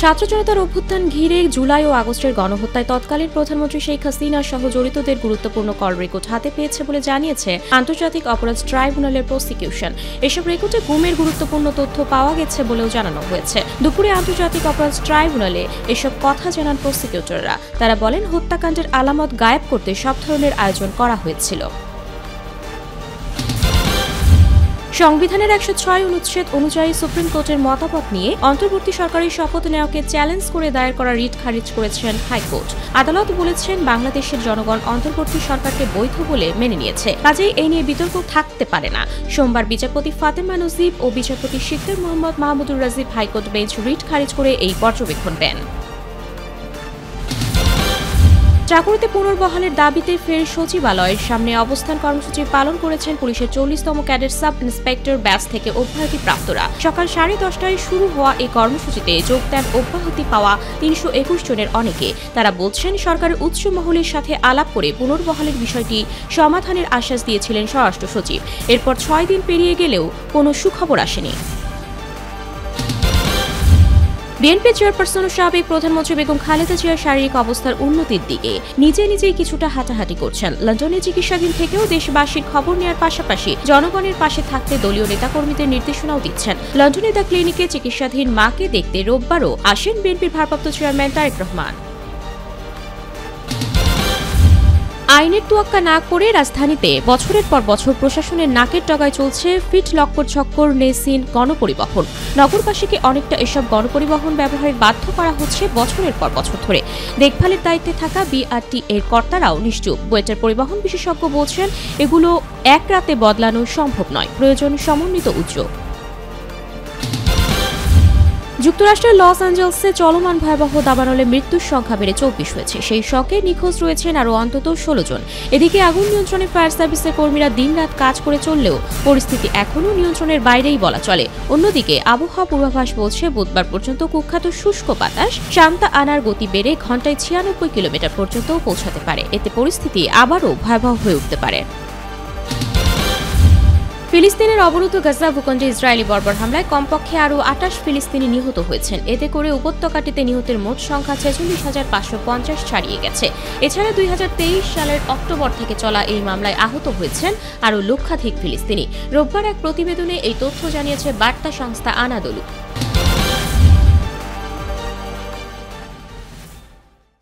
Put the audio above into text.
ছাত্র জনতার অভ্যুত্থান ঘিরে জুলাই ও আগস্টের গণহত্যায় তৎকালীন প্রধানমন্ত্রী শেখ হাসিনা সহ জড়িতদের গুরুত্বপূর্ণ কল রেকর্ড হাতে পেয়েছে বলে জানিয়েছে আন্তর্জাতিক অপরাধ ট্রাইব্যুনালের প্রসিকিউশন। এসব রেকর্ডে গুমের গুরুত্বপূর্ণ তথ্য পাওয়া গেছে বলেও জানানো হয়েছে। দুপুরে আন্তর্জাতিক অপরাধ ট্রাইব্যুনালে এসব কথা জানান প্রসিকিউটররা। তারা বলেন, হত্যাকাণ্ডের আলামত গায়েব করতে সব ধরনের আয়োজন করা হয়েছিল। সংবিধানের ১০৬ অনুচ্ছেদ অনুযায়ী সুপ্রিম কোর্টের মতামত নিয়ে অন্তর্বর্তী সরকারের শপথ নেওয়াকে চ্যালেঞ্জ করে দায়ের করা রিট খারিজ করেছেন হাইকোর্ট। আদালত বলেছেন, বাংলাদেশের জনগণ অন্তর্বর্তী সরকারকে বৈধ বলে মেনে নিয়েছে, কাজেই এই নিয়ে বিতর্ক থাকতে পারে না। সোমবার বিচারপতি ফাতেমা নজিব ও বিচারপতি Sikdar Mohammad Mahmudur Rajib high court bench writ খারিজ করে এই পর্যবেক্ষণ দেন। চাকুরিতে পুনর্বহালের দাবিতে ফের সচিবালয়ের সামনে অবস্থান কর্মসূচি পালন করেছেন পুলিশের ৪০তম ক্যাডেট সাব ইন্সপেক্টর ব্যাচ থেকে অব্যাহতিপ্রাপ্তরা। সকাল 10:30টায় শুরু হওয়া এই কর্মসূচিতে যোগ দেন অব্যাহতি পাওয়া ৩২১ জনের অনেকে। তারা বলছেন, সরকারের উচ্চ মহলের সাথে আলাপ করে পুনর্বহালের বিষয়টি সমাধানের আশ্বাস দিয়েছিলেন স্বরাষ্ট্র সচিব। এরপর ৬ দিন পেরিয়ে গেলেও কোনো সুখবর আসেনি। বিএনপি চেয়ারপারসন ও সাবেক প্রধানমন্ত্রী বেগম খালেদা জিয়ার শারীরিক অবস্থার উন্নতির দিকে নিজেই কিছুটা হাঁটাহাঁটি করছেন। লন্ডনে চিকিৎসাধীন থেকেও দেশবাসীর খবর নেওয়ার পাশাপাশি জনগণের পাশে থাকতে দলীয় নেতাকর্মীদের নির্দেশনাও দিচ্ছেন। লন্ডনে দ্য ক্লিনিকে চিকিৎসাধীন মাকে দেখতে রোববারও আসেন বিএনপির ভারপ্রাপ্ত চেয়ারম্যান তারেক রহমান। আইনের তোয়াক্কা না করে রাজধানীতে বছরের পর বছর প্রশাসনের নাকের ডগায় চলছে ফিট লক্কর ছক্কর নেসিন গণপরিবহন। নগরবাসীকে অনেকটা এসব গণপরিবহন ব্যবহারে বাধ্য করা হচ্ছে বছরের পর বছর ধরে। দেখভালের দায়িত্বে থাকা বিআরটি এর কর্তারাও নিশ্চুপ। বুয়েটের পরিবহন বিশেষজ্ঞ বলছেন, এগুলো এক রাতে বদলানো সম্ভব নয়, প্রয়োজন সমন্বিত উদ্যোগ। যুক্তরাষ্ট্রের লস অ্যাঞ্জেলসে চলমান ভয়াবহ দাবানলে মৃত্যুর সংখ্যা বেড়ে ২৪ হয়েছে। সেই শকে নিখোঁজ রয়েছেন আরও অন্তত ১৬ জন। এদিকে আগুন নিয়ন্ত্রণে ফায়ার সার্ভিসের কর্মীরা দিনরাত কাজ করে চললেও পরিস্থিতি এখনও নিয়ন্ত্রণের বাইরেই বলা চলে। অন্যদিকে আবহাওয়া পূর্বাভাস বলছে, বুধবার পর্যন্ত কুখ্যাত শুষ্ক বাতাস সান্তা আনার গতি বেড়ে ঘণ্টায় ৯৬ কিলোমিটার পর্যন্ত পৌঁছাতে পারে। এতে পরিস্থিতি আবারও ভয়াবহ হয়ে উঠতে পারে। ফিলিস্তিনের অবরুদ্ধ গাজা ভূখণ্ডে ইসরায়েলি বর্বর হামলায় কমপক্ষে আরও ২৮ ফিলিস্তিনি নিহত হয়েছেন। এতে করে উপত্যকাটিতে নিহতের মোট সংখ্যা ৪৬,৫৫০ ছাড়িয়ে গেছে। এছাড়া ২০২৩ সালের অক্টোবর থেকে চলা এই মামলায় আহত হয়েছেন আরও লক্ষাধিক ফিলিস্তিনি। রোববার এক প্রতিবেদনে এই তথ্য জানিয়েছে বার্তা সংস্থা আনাদোলু।